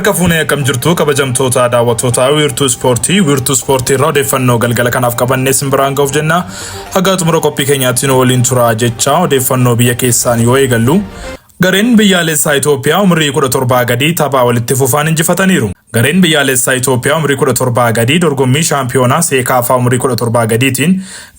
Harka fuunee akkam jirtu kabajamtoota daawwattoota wiirtuu ispoortii irraa odeeffannoo galgala kanaaf qabannee simbiraan ga'uuf jenna. Haga xumura qophii keenyaatti nu waliin turaa jecha odeeffannoo biyya keessaan yoo eegallu. Gareen biyyaalessaa Itoophiyaa umrii 17 gadii taphaa walitti fufaan injifataniiru. Gareen biyyaalessaa Itoophiyaa umrii 17 gadii dorgommii shaampiyoonaa seekaafaa umrii 17 gadiitiin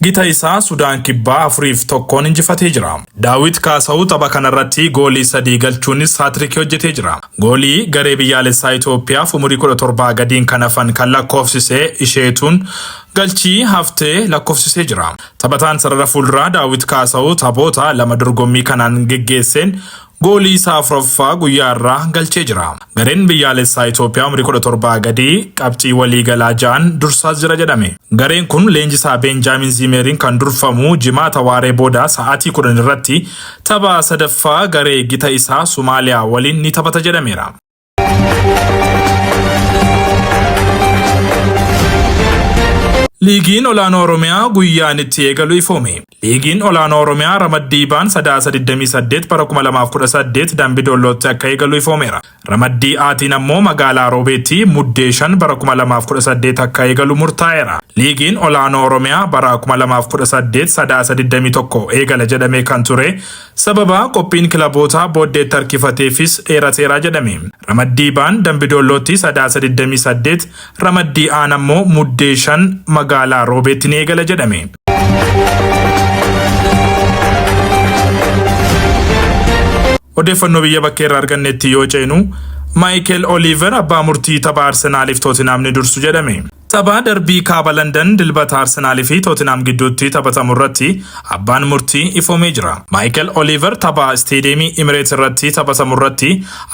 gita isaa Sudaan Kibbaa 4-1 injifatee jira. Daawit Kaasa'uu tapha kanarratti goolii 3 galchuunis haatirikii hojjetee jira. Goolii garee biyyaalessaa Itoophiyaaf umrii 17 gadiin kan hafan kan lakkoofsisee isheetuun galchii haftee lakkoofsisee jira. Taphataan sarara fuulduraa Daawit Kaasa'uu taphoota lama dorgommii kanaan geggeesseen goolii isaa 4ffaa guyyaa irraa galchee jira. Gareen biyyaalessaa Itoophiyaa umrii 17 gadii qabxii waliigalaa 6 dursaas jira jedhame. Gareen kun leenjisaa Benjaamin Ziimeriin kan durfamu jimaata waaree booda sa'aatii 10 irratti tapha sadaffaa garee gita isaa Somaaliyaa waliin ni taphata jedhameera. Liigiin Olaanoo Oromiyaa Guyyaan itti eegaluu ifoome. Liigiin Olaanoo Oromiyaa ramaddii baan Sadaasa 28 bara 2018 Dambidollootti akka eegaluu ifoomeera. Ramaddii aatiin ammoo magaalaa Roobeetti muddee 5 bara 2018 akka eegalu murtaa'eera. Liigiin Olaanoo Oromiyaa bara 2018 Sadaasa 21 eegala jedhamee kan ture sababa qophiin kilabootaa booddeetti harkifateefis dheerateera jedhame. Ramaddii baan Dambidollootti Sadaasa 28 ramaddii aan ammoo muddee 5 magaalaa Roobeetti ni eegala jedhame. Odeeffannoo biyya bakkee irraa argannetti yoo ceenu Michael Oliver abbaa murtii tapha Arsenaaliif Tottenham ni dursu jedhame. Tapha darbii kaaba London dilbata Arsenaalii fi Tottenham gidduutti taphatamu irratti abbaan murtii ifoomee jira. Michael Oliver tapha Stadiumii Emirates irratti taphatamu irratti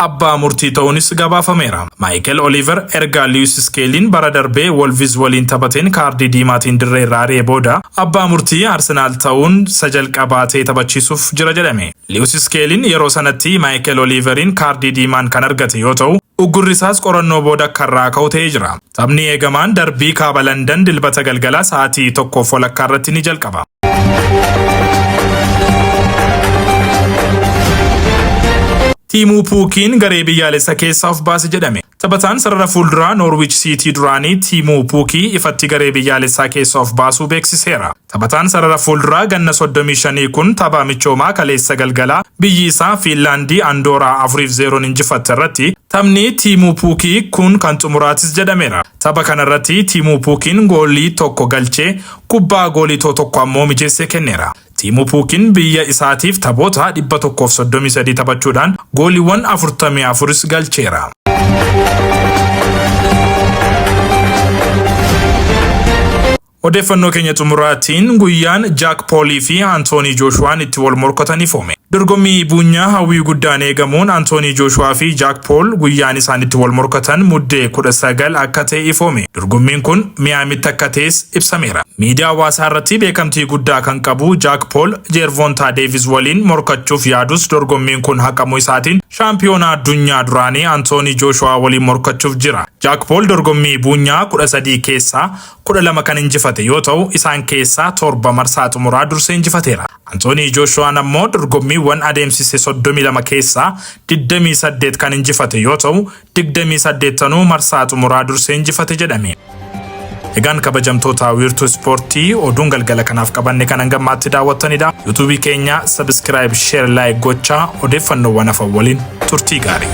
abbaa murtii ta'uunis gabaafameera. Michael Oliver erga Lewis Skelly'n bara darbee Wolves waliin taphateen kaardii diimaatiin dirree irraa ari'ee booda abbaa murtii Arsenaal ta'uun jalqabaatee taphachiisuuf jira jedhame. Lewis Skelly'n yeroo sanatti Michael Oliverin kaardii diimaan kan argate yoo ta'u uggurrisaas qorannoo booda karraa ka'u ta'ee jira. Taphni eegamaan darbii kaaba London dilbata galgala sa'aatii 1:00 irratti ni jalqaba. Tiimuu Puukiin garee biyyaalessa keessaa of baase jedhame. Taphataan sarara fuulduraa Norwich City duraanii Tiimuu Puukii ifatti garee biyyaalessaa keessaa of baasuu beeksiseera. Taphataan sarara fuulduraa ganna 35 kun tapha michoomaa kaleessa galgalaa biyyi isaa Fiinlaandii Andooraa 4-0 injifatte irratti taphni Tiimuu Puukii kun kan xumuraatis jedhameera. Tapha kanarratti Tiimuu Puukiin goolii 1 galchee kubbaa goolii 1 ammoo mijeessee kenneera. Tiimuu Puukiin biyya isaatiif taphoota 133 taphachuudhaan gooliiwwan 44 galcheera. Odeeffannoo keenya xumuraatiin guyyaan Jack Paulii fi Anthony Joshuaan itti wal morkatan ifoome. Dorgommii buunyaa hawwii guddaan eegamuun Anthony Joshua fi Jack Paul guyyaan isaan itti wal morkatan muddee 19 akka ta'e ifoome. Dorgommiin kun Miyaamitti akka ta'es ibsameera. Miidiyaa hawaasaa irratti beekamtii guddaa kan qabu Jack Paul Gervonta Davis waliin morkachuuf yaadus dorgommiin kun haqamuu isaatiin shaampiyoonaa addunyaa duraanii Anthony Joshua waliin morkachuuf jira. Jack Paul dorgommii buunyaa 13 keessaa 12 kan injifate yoo ta'u isaan keessaa 7 marsaa xumuraa dursee injifateera. Anthony Joshua ammoo dorgommiiwwan adeemsise 32 keessaa 28 kan injifate yoo ta'u 28 marsaa xumuraa dursee injifate jedhame. Egaan kabajamtoota wiirtuu ispoortii oduun galgala kanaaf qabanne kan hangammaatti daawwattanidha. YouTube keenya subscribe, share, like gochaa odeeffannoowwan hafan waliin turtii gaarii.